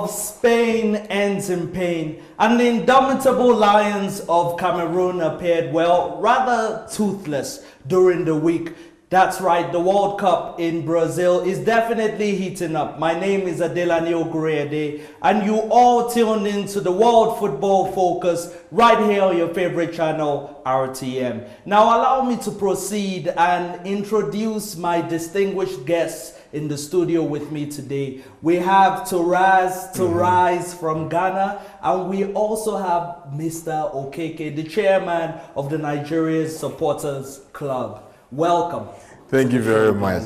of Spain ends in pain, and the indomitable Lions of Cameroon appeared, well, rather toothless during the week. That's right, the World Cup in Brazil is definitely heating up. My name is Adelani Ogurede, and you all tuned in to the World Football Focus right here on your favorite channel, RTM. Now allow me to proceed and introduce my distinguished guests in the studio with me today. We have Turas from Ghana, and we also have Mr. Okeke, the chairman of the Nigerian Supporters Club. Welcome. Thank you very much.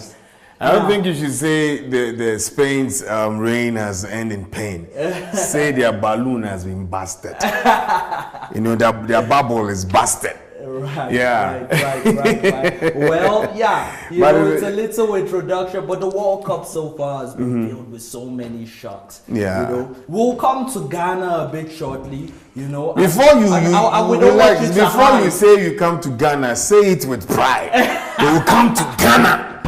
I don't think you should say the Spain's reign has ended in pain. Say their balloon has been busted. You know, their bubble is busted. Right, yeah. Right. Well, yeah, you know, it's a little introduction, but the World Cup so far has been filled with so many shocks. Yeah. You know, we'll come to Ghana a bit shortly, you know. Before you say you come to Ghana, say it with pride. They will come to Ghana.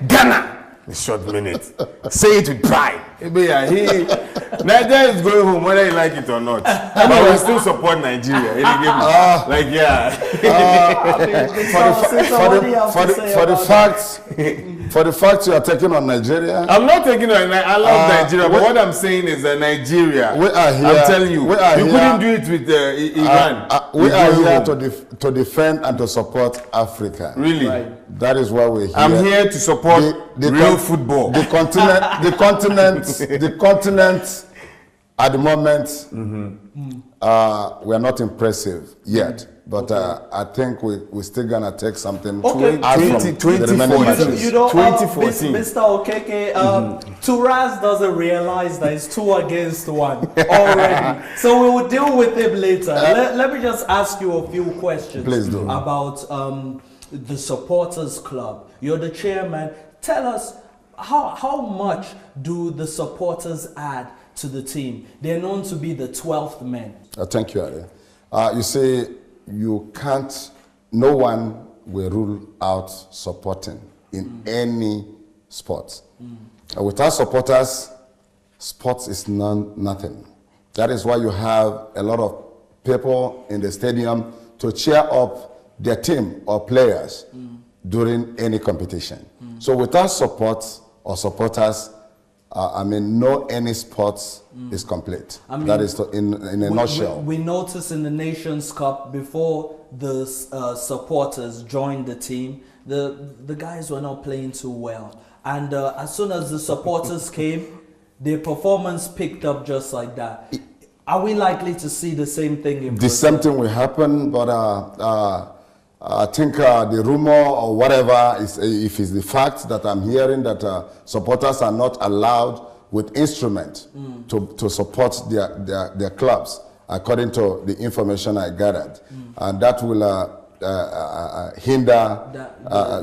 Ghana. A short minute. Say it with pride. Nigeria is going home whether you like it or not. But we still support Nigeria. For the fact you are taking on Nigeria. I'm not taking on. I love Nigeria, but what I'm saying is that Nigeria. We are here. I'm telling you, couldn't do it with Iran. We are here to defend and to support Africa. Really, that is why we're here. I'm here to support real football. The continent. At the moment, we are not impressive yet. But I think we're still going to take something out from the remaining matches. You know, 2014. Mr. Okeke, Turas doesn't realize that it's 2 against 1 already. So we will deal with him later. Let me just ask you a few questions. Please do. About the Supporters Club. You're the chairman. Tell us, how much do the supporters add to the team? They're known to be the 12th men. Thank you, Ari. You see, you can't, no one will rule out supporting in any sport. Without supporters, sports is nothing. That is why you have a lot of people in the stadium to cheer up their team or players during any competition. So without support or supporters, any sports is complete. That is in a nutshell. We noticed in the Nations Cup, before the supporters joined the team, the guys were not playing too well. And as soon as the supporters came, their performance picked up just like that. Are we likely to see the same thing in Brazil? The same thing will happen, but I think the rumor or whatever is, if it's the fact that I'm hearing that supporters are not allowed with instrument to support their clubs, according to the information I gathered, and that will hinder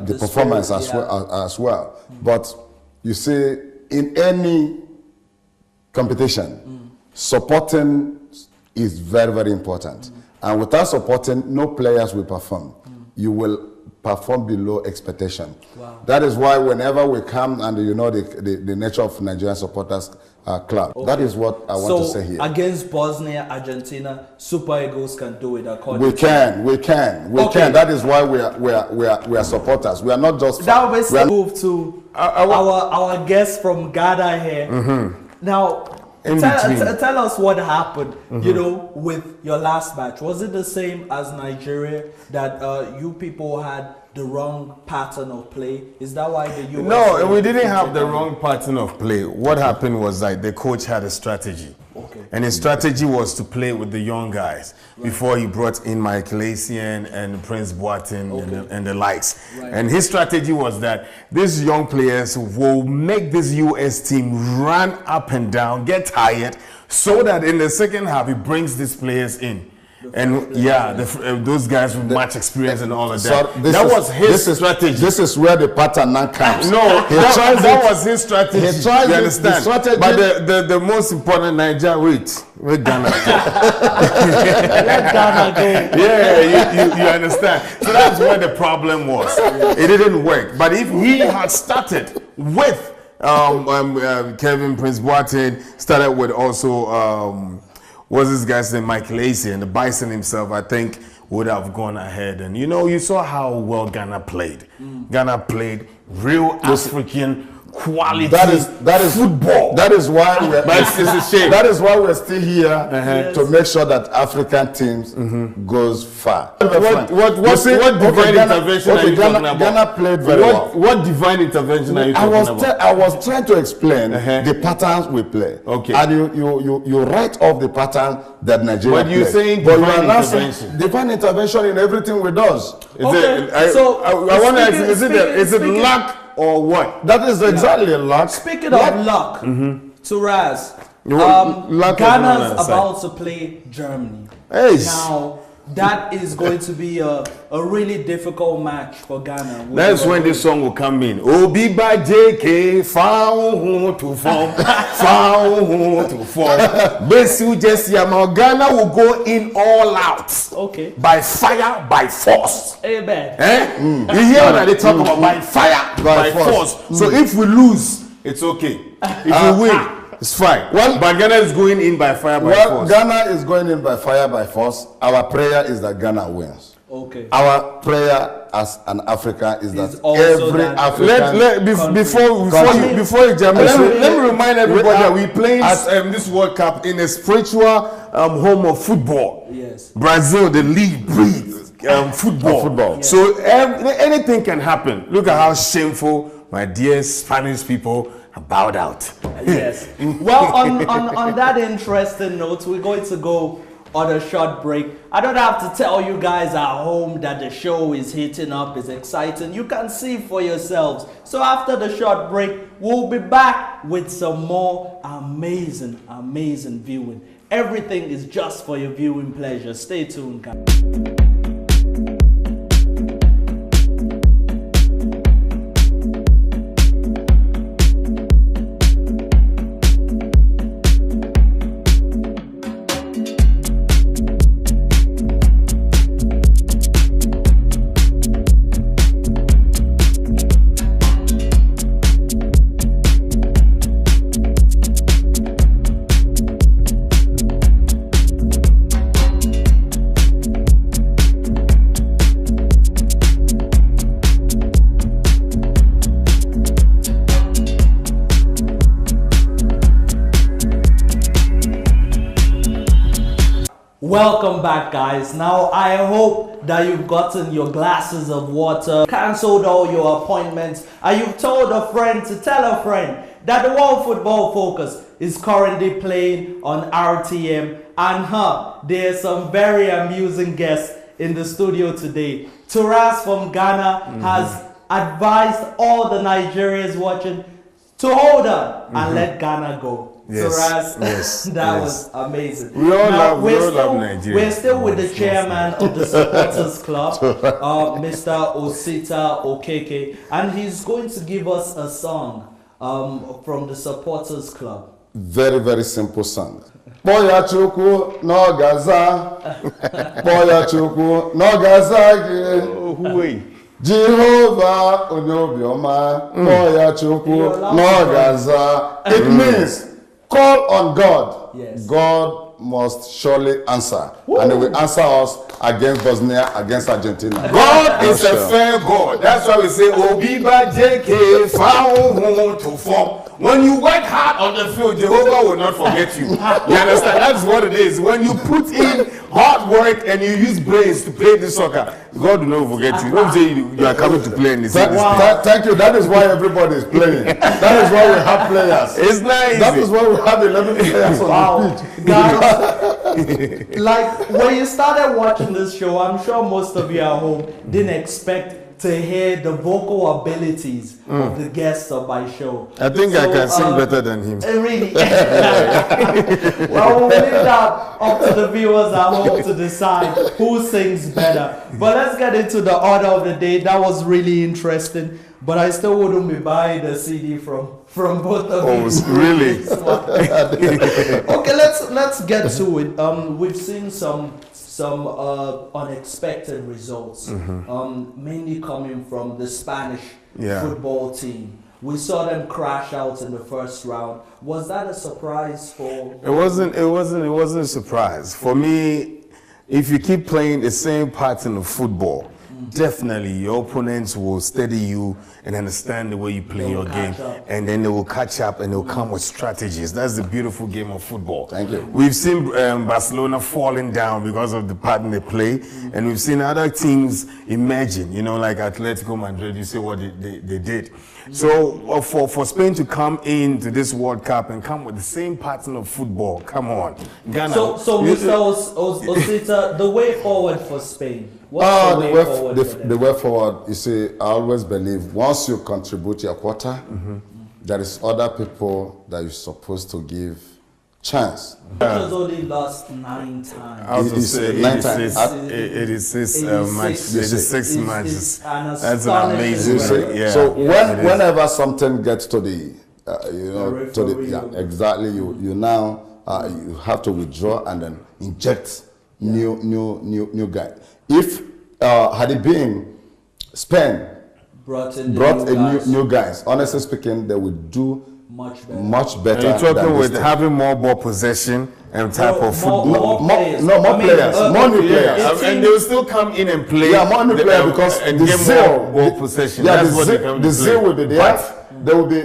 the performance as well. But you see, in any competition, supporting is very, very important. And without supporting, no players will perform. You will perform below expectation. Wow. That is why whenever we come, and you know the nature of Nigerian Supporters Club, that is what I want to say here. Against Bosnia, Argentina, Super Eagles can do it according we can. That is why we are supporters. We are not just. Now let's move to our guest from Ghana here. Now, tell us what happened, you know, with your last match. Was it the same as Nigeria, that you people had the wrong pattern of play? Is that why the US... No, we didn't have the wrong pattern of play. What happened was that the coach had a strategy. And his strategy was to play with the young guys before he brought in Michael Essien and Prince Boateng and the likes. And his strategy was that these young players will make this US team run up and down, get tired, so that in the second half he brings these players in. And those guys with much experience and all of that. That was his strategy. This is where the pattern now comes. No, that was his strategy. You understand? But the most important Nigeria, wait Ghana. Let Ghana go. Yeah, you understand. So that's where the problem was. It didn't work. But if he had started with Kevin Prince Boateng, started with also, what's this guy's name, Michael Essien, the Bison himself, I think, would have gone ahead. And you know, you saw how well Ghana played. Ghana played real African quality that is football. That is why we're it's a shame. That is why we're still here to make sure that African teams goes far. What divine intervention are you talking about? Ghana played very well. What divine intervention are you talking about? I was trying to explain the patterns we play. Okay. And you write off the pattern that Nigeria But you're plays. saying But divine you are intervention. divine intervention in everything we does. I want to ask you, is it luck or what? That is exactly luck. Speaking of luck, Turas, luck Ghana's about to play Germany. Hey. Now, that is going to be a really difficult match for Ghana. That's when this song will come in. Obi by JK, found to form, found to form. Besu Jessiama, Ghana will go in all out. Okay. By fire, by force. Amen. You hear what they talk about? By fire, by force. So if we lose, it's okay. If we win, it's fine. But Ghana is going in by fire, by force. Ghana is going in by fire, by force. Our prayer is that Ghana wins. Okay. Our prayer as an African is that also every that African before you jump in, let me remind everybody that we playing this World Cup in a spiritual home of football. Yes. Brazil, the league breeds football. Yes. So anything can happen. Look at how shameful my dear Spanish people have bowed out. Yes. Well, on that interesting note, we're going to go on a short break. I don't have to tell you guys at home that the show is heating up, is exciting. You can see for yourselves. So after the short break, we'll be back with some more amazing viewing. Everything is just for your viewing pleasure. Stay tuned, guys. Welcome back, guys. Now I hope that you've gotten your glasses of water, cancelled all your appointments, and you've told a friend to tell a friend that the World Football Focus is currently playing on RTM, and there's some very amusing guests in the studio today. Turas from Ghana has advised all the Nigerians watching to hold on and let Ghana go. Yes, that was amazing. We all love Nigeria. We're still with the chairman of the supporters club, Mr. Osita Okeke, and he's going to give us a song from the supporters club. Very, very simple song. Boya chuku no gaza, boya chuku no gaza. Jehovah onyobioma, boya chuku no gaza. It means call on God. Yes. God must surely answer. Woo. And he will answer us against Bosnia, against Argentina. God is a fair God. That's why we say, Obiba JK found to form. When you work hard on the field, Jehovah will not forget you. You understand? That's what it is. When you put in hard work and you use brains to play this soccer, God will not forget you. Don't say you are coming to play in this. Thank you. That is why everybody is playing. That is why we have players. It's nice. That is why we have 11 players on the pitch. Guys, like when you started watching this show, I'm sure most of you at home didn't expect to hear the vocal abilities of the guests of my show. I think I can sing better than him. Really? Well, we'll leave that up to the viewers at home to decide who sings better. But let's get into the order of the day. That was really interesting. But I still wouldn't be buying the CD from both of you. Oh, really? Okay, let's get to it. We've seen some unexpected results, mainly coming from the Spanish football team. We saw them crash out in the first round. Was that a surprise for? It wasn't a surprise. For me, if you keep playing the same pattern of football, definitely your opponents will study you and understand the way you play your game, and then they will catch up and they'll come with strategies. That's the beautiful game of football. Thank you. We've seen Barcelona falling down because of the pattern they play, and we've seen other teams emerging, like Atletico Madrid. You see what they did. So for Spain to come into this World Cup and come with the same pattern of football, come on. Ghana. So Mr. Osita, the way forward for Spain. The way forward, you see, I always believe once you contribute your quota, there is other people that you're supposed to give chance. Has only lost 9 times. I was going to say 86 matches. That's an amazing rate. Yeah. So whenever something gets to the, exactly, you now you have to withdraw and then inject new guy. If had it been Spain brought new guys, honestly speaking, they would do much better. And you're talking with having more ball possession and type of football. More players, more new players. And they'll still come in and play. Yeah, more new players because and the get zeal, more ball possession. Yeah, that's what they come to the zeal will be there. But there will be,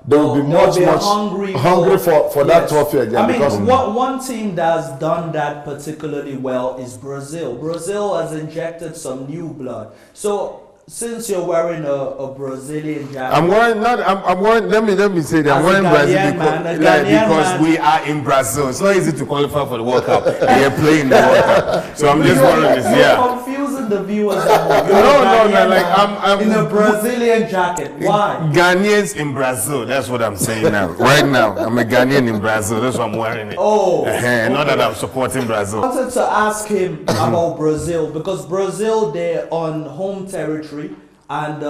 they will be much hungry for that trophy again. I mean, one team that's done that particularly well is Brazil. Brazil has injected some new blood. So since you're wearing a Brazilian jacket, I'm wearing. Let me say that I'm wearing Brazil because we are in Brazil. It's not easy to qualify for the World Cup. And you're playing the World Cup, so I'm just wearing this. You're confusing the viewers. No. Like I'm in a Brazilian jacket. Why? Ghanaians in Brazil. That's what I'm saying now. Right now, I'm a Ghanaian in Brazil. That's why I'm wearing it. Not that I'm supporting Brazil. I wanted to ask him about Brazil because Brazil, they're on home territory. And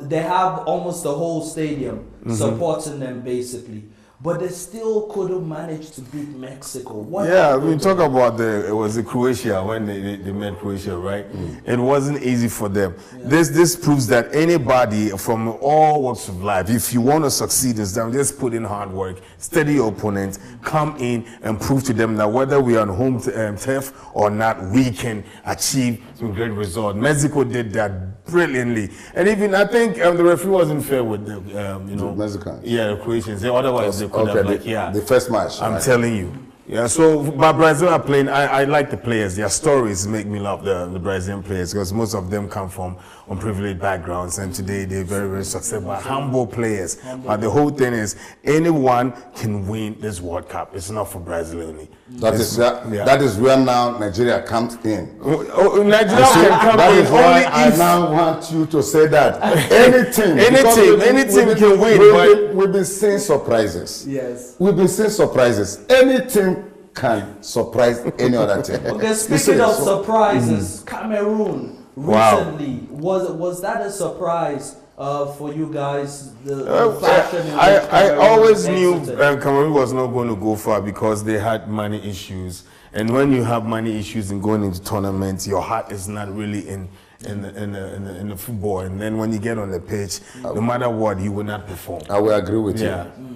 they have almost the whole stadium supporting them basically, but they still couldn't manage to beat Mexico. We talk about it was Croatia when they met Croatia, right? It wasn't easy for them. This proves that anybody from all walks of life, if you want to succeed in them, just put in hard work, study your opponents, come in and prove to them that whether we are on home turf or not, we can achieve some great results. Mexico did that brilliantly, and even I think the referee wasn't fair with the the Mexicans. Yeah, the Croatians. Otherwise they could have the first match. I'm telling you. Yeah, so but Brazil are playing. I like the players. Their stories make me love the Brazilian players because most of them come from unprivileged backgrounds, and today they're very, very successful, humble players. But the whole thing is, anyone can win this World Cup. It's not for Brazil only. That is where now Nigeria comes in. Nigeria can come that in is why only I if now want you to say that any team can win. We've been seeing surprises. Yes, we've been seeing surprises. Any team can surprise any other team. Okay, speaking of surprises, Cameroon recently was that a surprise for you guys? I always knew Cameroon was not going to go far because they had money issues, and when you have money issues in going into tournaments, your heart is not really in the football, and then when you get on the pitch, no matter what, you will not perform. I will agree with you.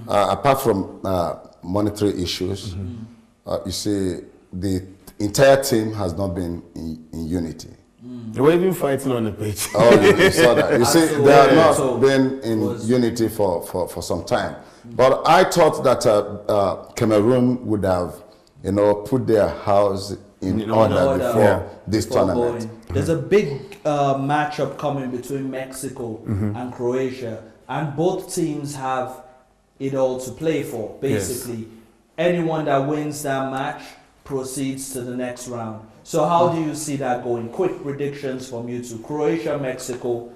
Apart from monetary issues, you see, the entire team has not been in unity. They were even fighting on the pitch. Oh, you saw that. You see, they have not been in unity for some time. But I thought that Cameroon would have, put their house in order before this tournament. There's a big matchup coming between Mexico and Croatia, and both teams have it all to play for. Basically, anyone that wins that match proceeds to the next round. So how do you see that going? Quick predictions from you two. Croatia, Mexico.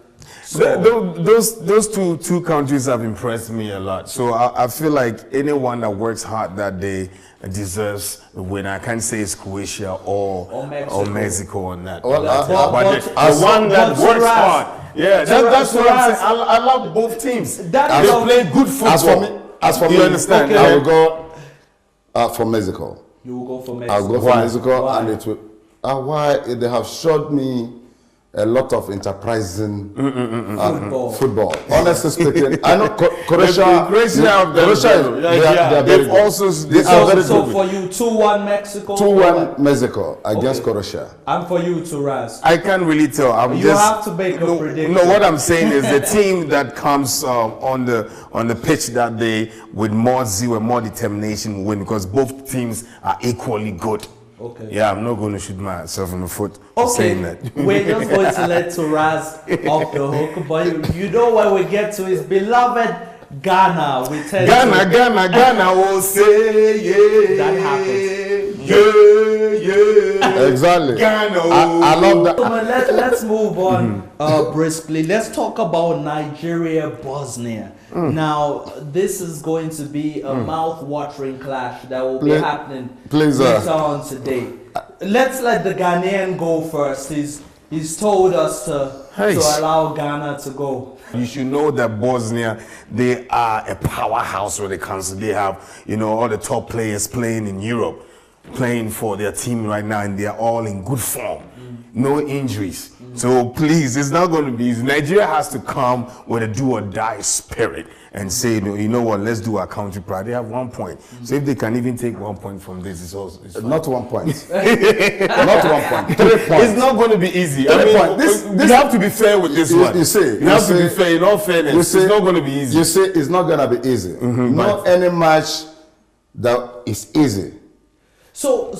Those two countries have impressed me a lot. So I feel like anyone that works hard that day deserves the win. I can't say it's Croatia or Mexico on that. Well, but the one that works hard. Yeah, that's what I'm saying. I love both teams. They play good football. As for me, you understand? I will go for Mexico. You will go for Mexico. I'll go for Mexico, and it will. Why they have showed me a lot of enterprising football. Honestly speaking, I know Croatia. They've also. So for you, 2-1 Mexico. 2-1 Mexico against Croatia. And for you, Turas. I can't really tell. You have to make a prediction. No, what I'm saying is the team that comes on the pitch that day with more zeal and more determination will win, because both teams are equally good. Okay. Yeah, I'm not going to shoot myself in the foot Okay, saying that. we're just going to let Turas off the hook, but you know when we get to his beloved Ghana, we tell Ghana will say yeah. That happens. Yeah. Exactly. Ghana. I love that. So let's move on briskly. Let's talk about Nigeria, Bosnia. Now, this is going to be a mouth-watering clash that will be happening later on today. Let's let the Ghanaian go first. He's told us to allow Ghana to go. You should know that Bosnia, they are a powerhouse when it comes to, they have, all the top players playing in Europe, playing for their team right now, and they are all in good form. No injuries. So please, it's not going to be easy. Nigeria has to come with a do-or-die spirit and say, you know what, let's do our country proud. They have 1 point. So if they can even take 1 point from this, it's not 1 point. Not 1 point. 3 points. It's not going to be easy. You have to be fair with this one. You have to be fair. In all fairness, it's not going to be easy. You say it's not going to be easy. Not any match that is easy. So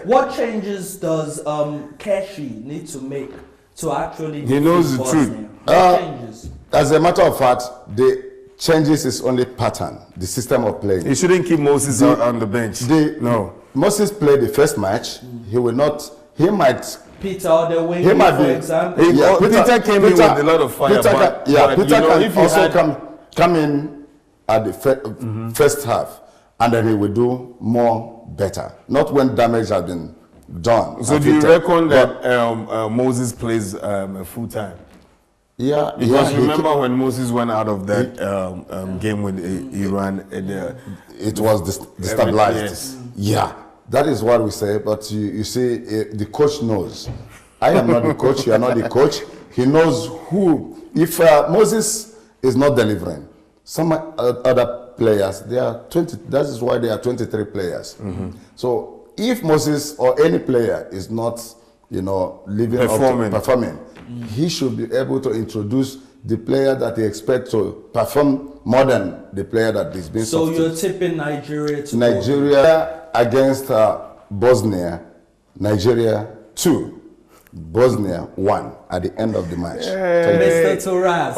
what changes does Keshi need to make to actually? He knows the truth. What changes? As a matter of fact, the changes is only pattern, the system of playing. He shouldn't keep Moses on the bench. No. Moses played the first match. He will not. He might. Peter on the wing, for example. Peter came in with a lot of fire. Peter can also come in at the first half. And then he will do more better. Not when damage has been done. So do you reckon that Moses plays full time? Yeah. Because remember when Moses went out of that game with Iran? It was destabilized. Yes. Yeah. That is what we say. But you see, the coach knows. I am not the coach. You are not the coach. He knows who. If Moses is not delivering, some other players, they are 20. That is why they are 23 players. So if Moses or any player is not, performing, he should be able to introduce the player that he expects to perform more than the player that is being. So you're tipping Nigeria to Nigeria against Bosnia. Nigeria 2. Bosnia 1 at the end of the match. Mr. Turas.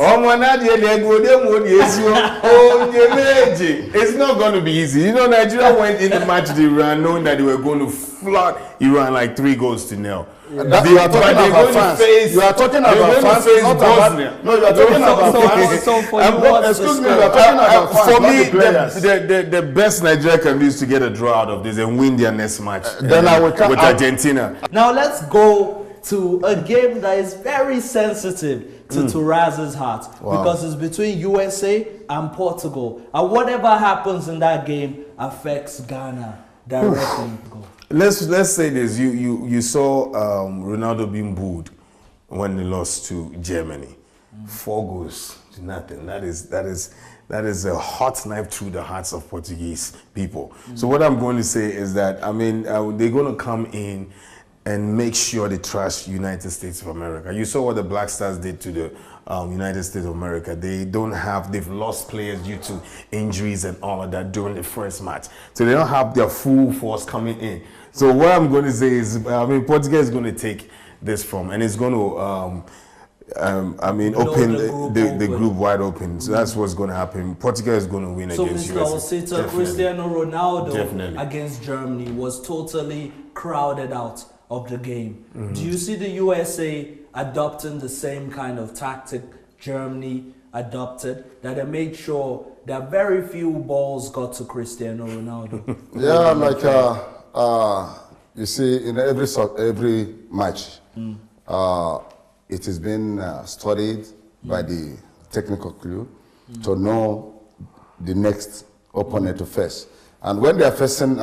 It's not going to be easy. Nigeria went in the match with Iran knowing that they were going to flood Iran like 3 goals to 0. You are talking about fans. You are talking about fans, not Bosnia. No, you are talking about fans. So for you, excuse me, you are talking about fans. For me, the best Nigeria can do is to get a draw out of this and win their next match then I will come with Argentina. Now let's go to a game that is very sensitive to Turaz's heart because it's between USA and Portugal, and whatever happens in that game affects Ghana directly. Let's say this: you saw Ronaldo being booed when they lost to Germany, 4 goals to nothing. That is a hot knife through the hearts of Portuguese people. So what I'm going to say is that they're going to come in and make sure they trash United States of America. You saw what the Black Stars did to the United States of America. They've lost players due to injuries and all of that during the first match. So they don't have their full force coming in. So what I'm going to say is, Portugal is going to take this from, and it's going to, open the group wide open. So that's what's going to happen. Portugal is going to win against USA. So Mr. Osita, Cristiano Ronaldo against Germany was totally crowded out of the game. Do you see the USA adopting the same kind of tactic Germany adopted, that they made sure that very few balls got to Cristiano Ronaldo? Yeah, like you see, in every match, it has been studied by the technical crew to know the next opponent to face. And when they are facing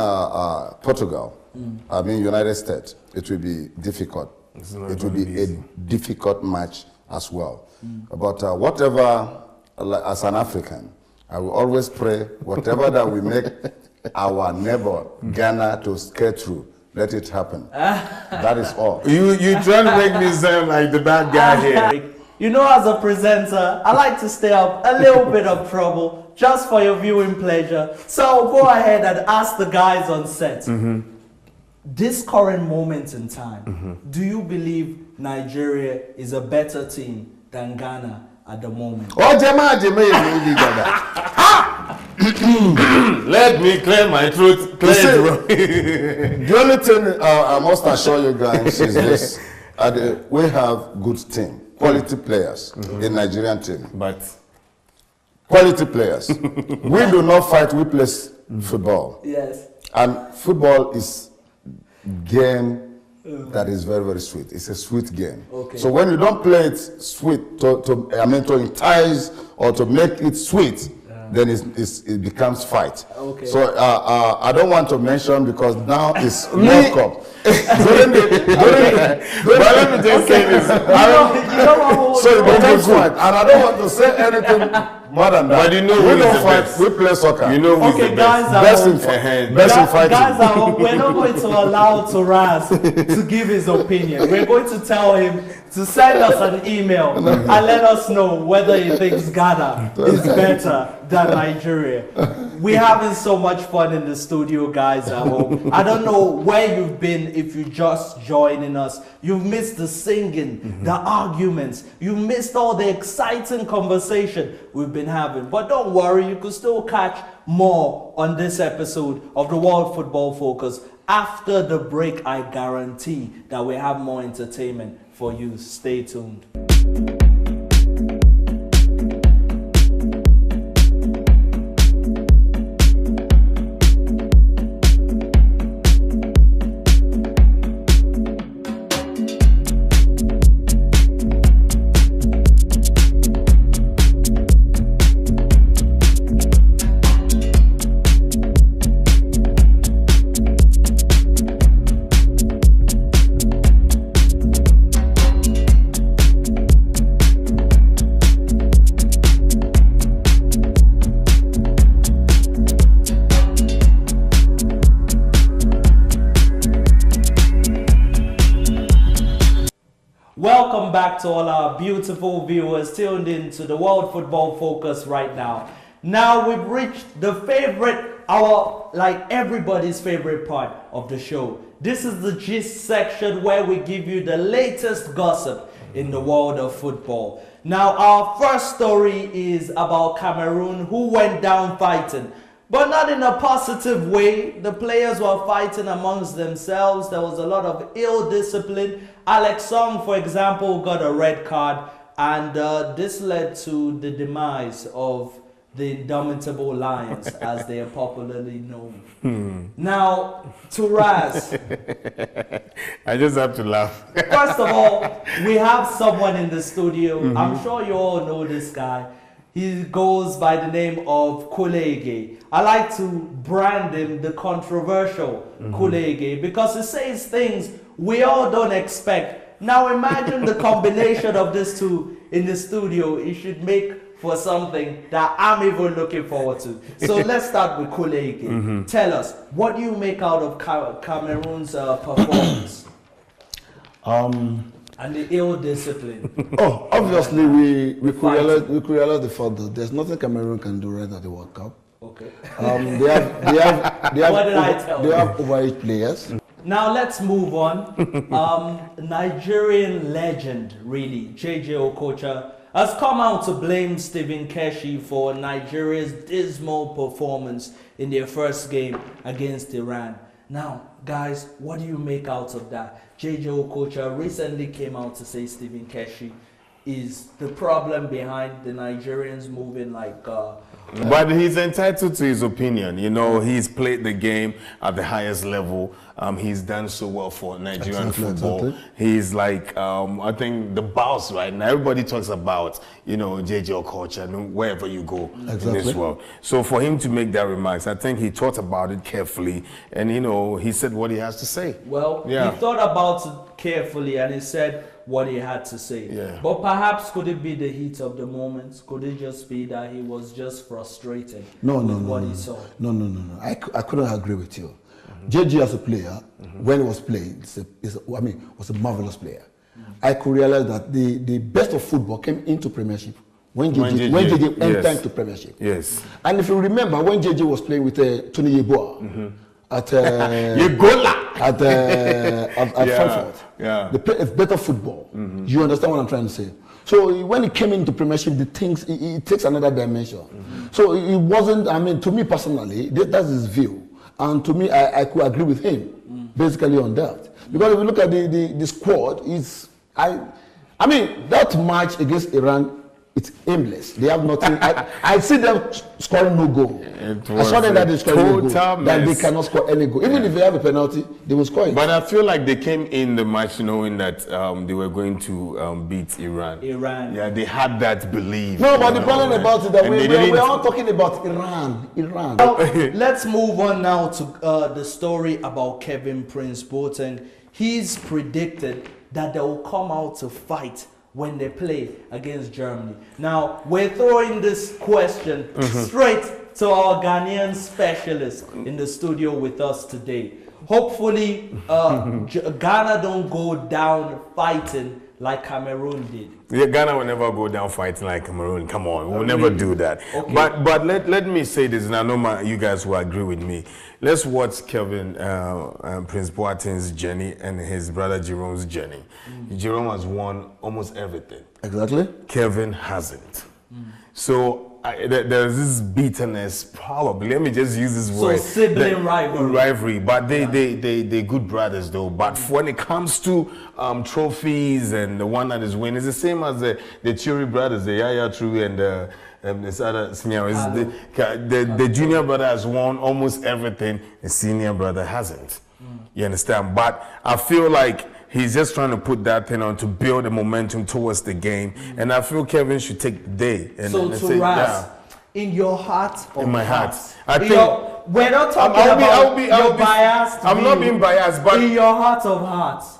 Portugal, United States, it will be difficult it will be a difficult match as well. But whatever, as an African, I will always pray, whatever that we make our neighbor Ghana to scare through, let it happen. That is all. You trying to make me sound like the bad guy here. You know, as a presenter, I like to stay up a little bit of trouble just for your viewing pleasure. So go ahead and ask the guys on set. This current moment in time, do you believe Nigeria is a better team than Ghana at the moment? Oh, Let me clear my throat. The only thing I must assure you guys is this: we have good team, quality players in Nigerian team. But quality players. We do not fight. We play football. Yes. And football is game that is very, very sweet. It's a sweet game. Okay. So when you don't play it sweet to entice or to make it sweet, then it becomes fight. Okay. So I don't want to mention because now it's World Cup. Let me just say this. So it becomes fight, and I don't want to say anything more than that. But you know we don't fight. We play soccer. You know who's Okay, the guys, best. Best in fighting. Guys, we're not going to allow Turas to give his opinion. We're going to tell him to send us an email and let us know whether he thinks Ghana is better than Nigeria. We're having so much fun in the studio, guys, at home. I don't know where you've been if you're just joining us. You've missed the singing, the arguments. You've missed all the exciting conversation we've been having. But don't worry, you could still catch more on this episode of the World Football Focus. After the break, I guarantee that we have more entertainment for you. Stay tuned. Welcome back to all our beautiful viewers tuned in to the World Football Focus right now. Now we've reached the favorite, everybody's favorite part of the show. This is the gist section where we give you the latest gossip in the world of football. Now our first story is about Cameroon, who went down fighting, but not in a positive way. The players were fighting amongst themselves. There was a lot of ill discipline. Alex Song, for example, got a red card, and this led to the demise of the Indomitable Lions, as they are popularly known. Now, Turas. I just have to laugh. First of all, we have someone in the studio. I'm sure you all know this guy. He goes by the name of Kulege. I like to brand him the controversial Kulege because he says things we all don't expect. Now imagine the combination of these two in the studio. It should make for something that I'm even looking forward to. So let's start with Kulege. Tell us, what do you make out of Cameroon's performance? And the ill discipline. Oh, obviously we could realize the fact that there's nothing Cameroon can do right at the World Cup. Okay. They have overage players. Now let's move on. Nigerian legend, really, JJ Okocha, has come out to blame Stephen Keshi for Nigeria's dismal performance in their first game against Iran. Now, guys, what do you make out of that? JJ Okocha recently came out to say Stephen Keshi is the problem behind the Nigerians moving like. But he's entitled to his opinion. You know, he's played the game at the highest level. He's done so well for Nigerian football. Exactly. He's like, I think the boss right now. Everybody talks about, you know, JJ culture wherever you go in this world. So for him to make that remarks, I think he thought about it carefully, and you know, he said what he has to say. Well, he thought about it carefully, and he said what he had to say. Yeah. But perhaps could it be the heat of the moment? Could it just be that he was just frustrated with what he saw? No. I couldn't agree with you. JJ as a player, when he was playing, was a marvelous player. I could realize that the best of football came into Premiership when JJ entered into Premiership. Yes. And if you remember, when JJ was playing with Tony Yeboah at Frankfurt, they played better football. You understand what I'm trying to say? So when he came into Premiership, the things it takes another dimension. So it wasn't. I mean, to me personally, that's his view. And to me, I could agree with him, basically on that. Because if you look at the squad, I mean, that match against Iran, it's aimless. They have nothing. I see them scoring no goal. I saw them that they scored no goal. That they cannot score any goal. Even if they have a penalty, they will score it. But I feel like they came in the match knowing that they were going to beat Iran. Yeah, they had that belief. No, but the problem about it that we're all talking about Iran. Well, let's move on now to the story about Kevin Prince Boateng. He's predicted that they will come out to fight when they play against Germany. Now, we're throwing this question straight to our Ghanaian specialist in the studio with us today. Hopefully, Ghana don't go down fighting like Cameroon did. Yeah, Ghana will never go down fighting like Cameroon. Come on, we'll never do that. Okay. But let me say this, and I know you guys will agree with me. Let's watch Kevin Prince Boateng's journey and his brother Jerome's journey. Jerome has won almost everything. Exactly. Kevin hasn't. So there's this bitterness, probably. Let me just use this word. So sibling rivalry. But they good brothers though. But when it comes to trophies and the one that is winning, it's the same as the Churi brothers, the Yaya True and this other senior. The junior brother has won almost everything. The senior brother hasn't. You understand? But I feel like he's just trying to put that thing on to build the momentum towards the game. And I feel Kevin should take the day. And say, in your heart or in my heart. I think we're not talking about your bias. I'm not being biased, but in your heart of hearts,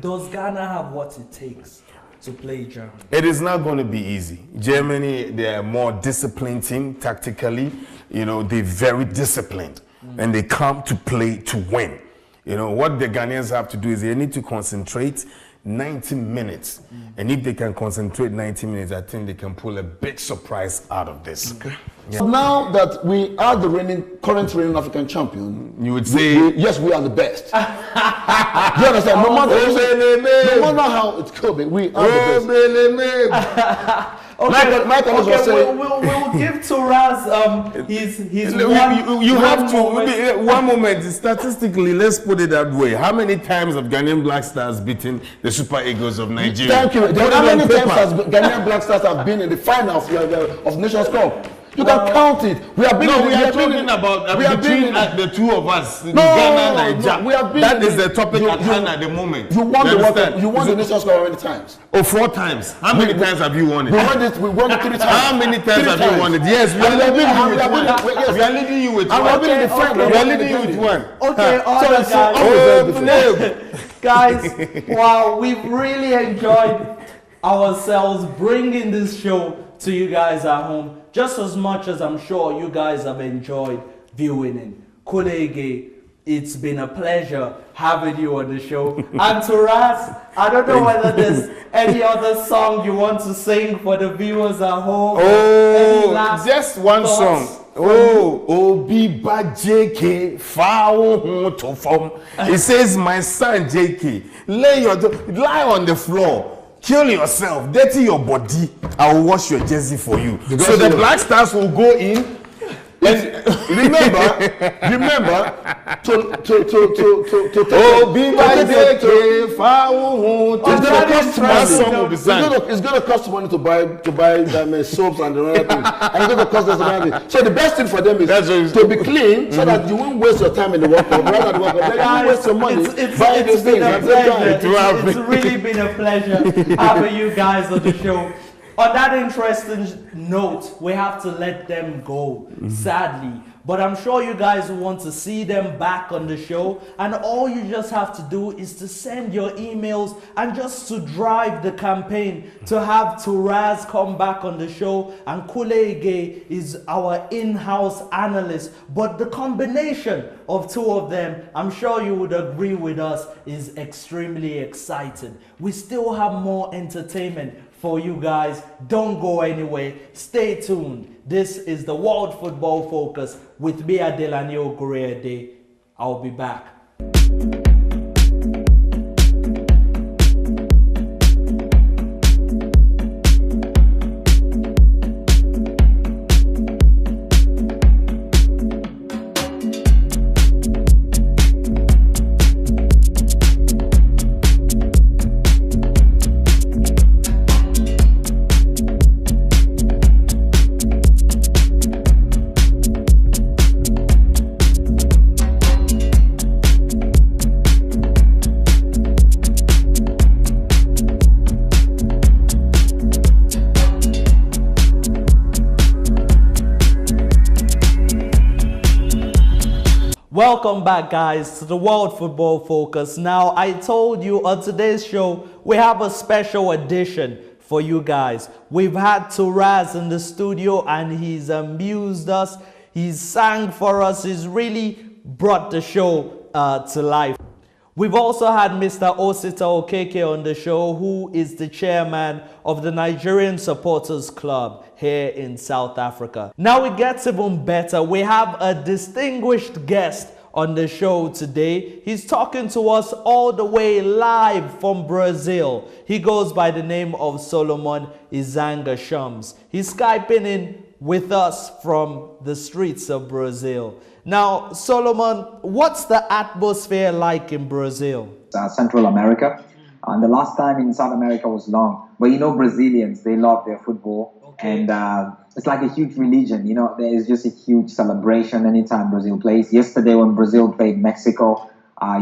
does Ghana have what it takes to play Germany? It is not going to be easy. Germany, they are more disciplined team tactically. You know, they're very disciplined. And they come to play to win. You know, what the Ghanaians have to do is they need to concentrate 90 minutes. And if they can concentrate 90 minutes, I think they can pull a big surprise out of this. Okay. Yeah. So now that we are the current reigning African champion, you would say, yes, we are the best. Do you understand? No matter how it could be, we are the best. We'll give Turas his you have to one moment. Statistically, let's put it that way. How many times have Ghanaian Black Stars beaten the Super Eagles of Nigeria? Thank you. How many times has Ghanaian Black Stars have been in the final of Nations Cup? You can count it. We have been. No, we are talking about between the two of us. Ghana and Nigeria. That is the topic at hand at the moment. You won the World Cup. You won the Nations Cup how many times? Oh, 4 times. How many times have you won it? We won it 3 times. How many times have you won it? Yes, we are leading you with one. We are leading you with one. Okay, guys, wow, we've really enjoyed ourselves bringing this show to you guys at home, just as much as I'm sure you guys have enjoyed viewing it. Kolege, it's been a pleasure having you on the show. And Turas, I don't know whether there's any other song you want to sing for the viewers at home. Oh, just one song. Obiba JK, to form. It says, my son JK, lie on the floor. Kill yourself, dirty your body. I will wash your jersey for you. So the Black Stars will go in. And remember, Oh, be my day, it's going to cost money to buy soaps and the other things. And it's going to cost us money. So the best thing for them is to be clean so that you won't waste your time in the World Cup. Rather than the World Cup, then you won't waste your money buying these things. It's really been a pleasure having you guys on the show. On that interesting note, we have to let them go, sadly. But I'm sure you guys want to see them back on the show. And all you just have to do is to send your emails and just to drive the campaign to have Turas come back on the show. And Kulege is our in-house analyst. But the combination of two of them, I'm sure you would agree with us, is extremely exciting. We still have more entertainment for you guys. Don't go anywhere. Stay tuned. This is the World Football Focus with me, Adelani Ogurede. I'll be back. Welcome back, guys, to the World Football Focus. Now, I told you on today's show, we have a special edition for you guys. We've had Turas in the studio and he's amused us. He's sang for us. He's really brought the show to life. We've also had Mr. Osita Okeke on the show, who is the chairman of the Nigerian Supporters Club here in South Africa. Now it gets even better. We have a distinguished guest on the show today. He's talking to us all the way live from Brazil. He goes by the name of Solomon Izanga Shams. He's Skyping in with us from the streets of Brazil. Now, Solomon, what's the atmosphere like in Brazil? Central America. And the last time in South America was long. But you know, Brazilians, they love their football. Okay. And it's like a huge religion. You know, there is just a huge celebration anytime Brazil plays. Yesterday when Brazil played Mexico,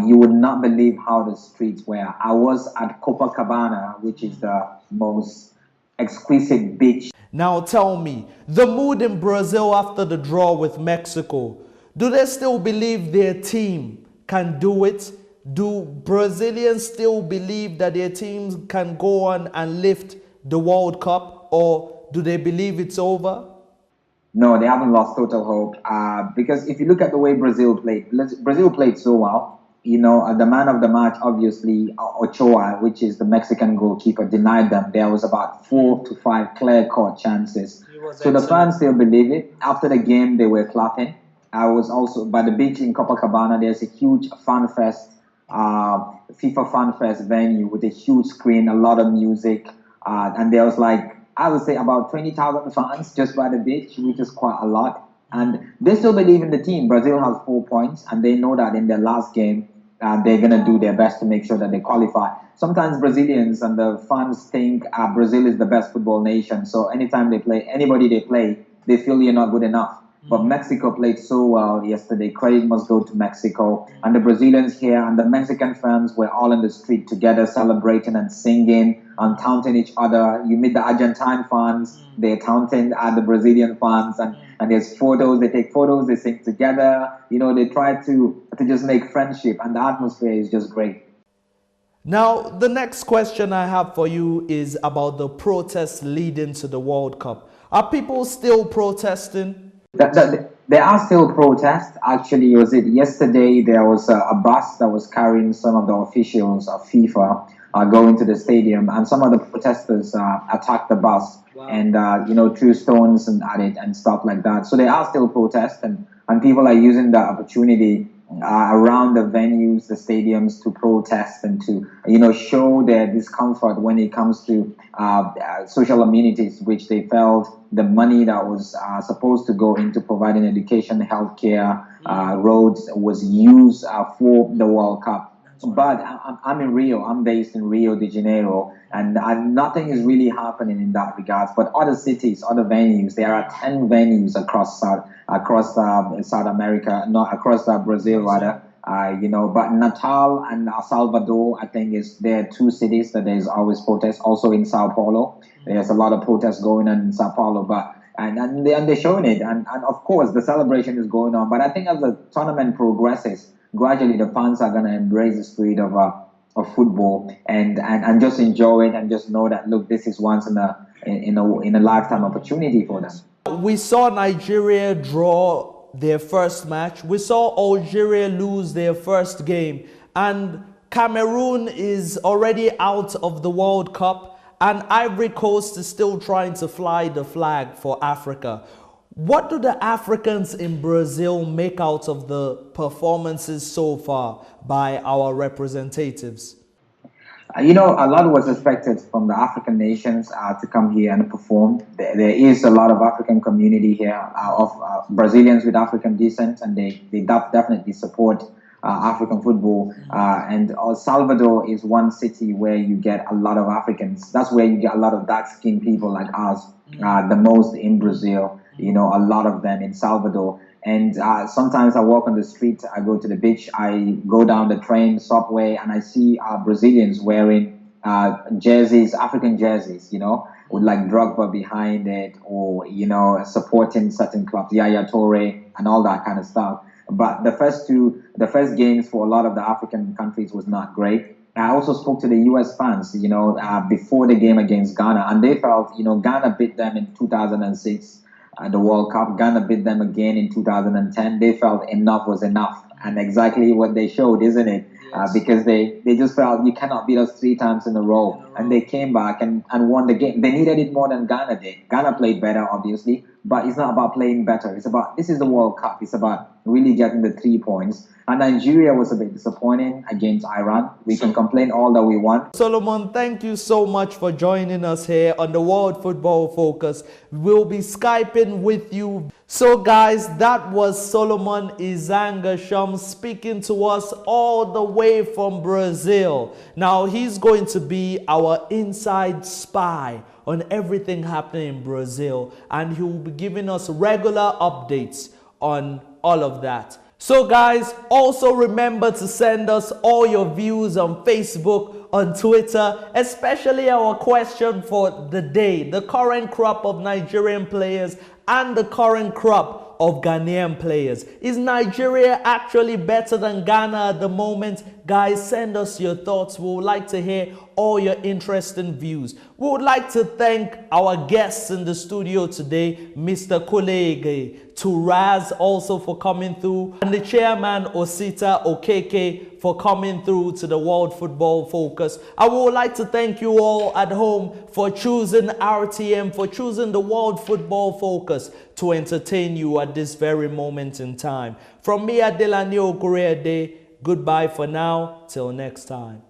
you would not believe how the streets were. I was at Copacabana, which is the most exquisite beach. Now tell me, the mood in Brazil after the draw with Mexico, do they still believe their team can do it? Do Brazilians still believe that their teams can go on and lift the World Cup, or do they believe it's over? No, they haven't lost total hope. Because if you look at the way Brazil played so well. You know, the man of the match, obviously, Ochoa, which is the Mexican goalkeeper, denied them. There was about 4 to 5 clear-cut chances. So the fans still believe it. After the game, they were clapping. I was also by the beach in Copacabana. There's a huge fan fest, FIFA fan fest venue with a huge screen, a lot of music, and there was like, I would say about 20,000 fans just by the beach, which is quite a lot. And they still believe in the team. Brazil has 4 points, and they know that in their last game, they're going to do their best to make sure that they qualify. Sometimes Brazilians and the fans think Brazil is the best football nation. So anytime they play, anybody they play, they feel you're not good enough. But Mexico played so well yesterday. Credit must go to Mexico. And the Brazilians here and the Mexican fans were all in the street together celebrating and singing and taunting each other. You meet the Argentine fans, they're taunting the Brazilian fans. And there's photos, they take photos, they sing together. You know, they try to just make friendship. And the atmosphere is just great. Now, the next question I have for you is about the protests leading to the World Cup. Are people still protesting? There are still protests. Actually, yesterday there was a bus that was carrying some of the officials of FIFA going to the stadium, and some of the protesters attacked the bus. Wow. And threw stones at it and stuff like that. So there are still protests, and people are using the opportunity around the venues, the stadiums, to protest and to, show their discomfort when it comes to social amenities, which they felt the money that was supposed to go into providing education, healthcare, roads was used for the World Cup. But I'm in Rio. I'm based in Rio de Janeiro, and nothing is really happening in that regards. But other cities, other venues, there are 10 venues across South America, not across Brazil rather. But Natal and Salvador, I think there are two cities that there's always protests. Also in Sao Paulo, there's a lot of protests going on in Sao Paulo, but and they're showing it, and of course the celebration is going on. But I think as the tournament progresses, gradually the fans are going to embrace the spirit of football and just enjoy it and just know that, look, this is once in a lifetime opportunity for them. We saw Nigeria draw their first match. We saw Algeria lose their first game, and Cameroon is already out of the World Cup, and Ivory Coast is still trying to fly the flag for Africa. What do the Africans in Brazil make out of the performances so far by our representatives? A lot was expected from the African nations to come here and perform. There is a lot of African community here of Brazilians with African descent, and they definitely support African football. And Salvador is one city where you get a lot of Africans. That's where you get a lot of dark-skinned people like us, the most in Brazil. A lot of them in Salvador. And sometimes I walk on the street, I go to the beach, I go down the train, subway, and I see Brazilians wearing jerseys, African jerseys, with like Drogba behind it, or, supporting certain clubs, Yaya Toure, and all that kind of stuff. But the first games for a lot of the African countries was not great. I also spoke to the U.S. fans, before the game against Ghana, and they felt, Ghana beat them in 2006. The World Cup. Ghana beat them again in 2010. They felt enough was enough, and exactly what they showed, isn't it? Yes. Because they just felt, you cannot beat us 3 times in a row. And they came back and won the game. They needed it more than Ghana did. Ghana played better, obviously, but it's not about playing better. It's about, this is the World Cup. It's about really getting the 3 points. And Nigeria was a bit disappointing against Iran. We can complain all that we want. Solomon, thank you so much for joining us here on the World Football Focus. We'll be Skyping with you. So guys, that was Solomon Izanga-Shum speaking to us all the way from Brazil. Now, he's going to be our inside spy on everything happening in Brazil, and he will be giving us regular updates on all of that. So guys, also remember to send us all your views on Facebook, on Twitter, especially our question for the day, the current crop of Nigerian players and the current crop of Ghanaian players. Is Nigeria actually better than Ghana at the moment? Guys, send us your thoughts. We would like to hear all your interesting views. We would like to thank our guests in the studio today, Mr. Kolege Turas, also for coming through, and the chairman Osita Okeke for coming through to the World Football Focus. I would like to thank you all at home for choosing RTM, for choosing the World Football Focus to entertain you at this very moment in time. From me, Adelani, goodbye for now, till next time.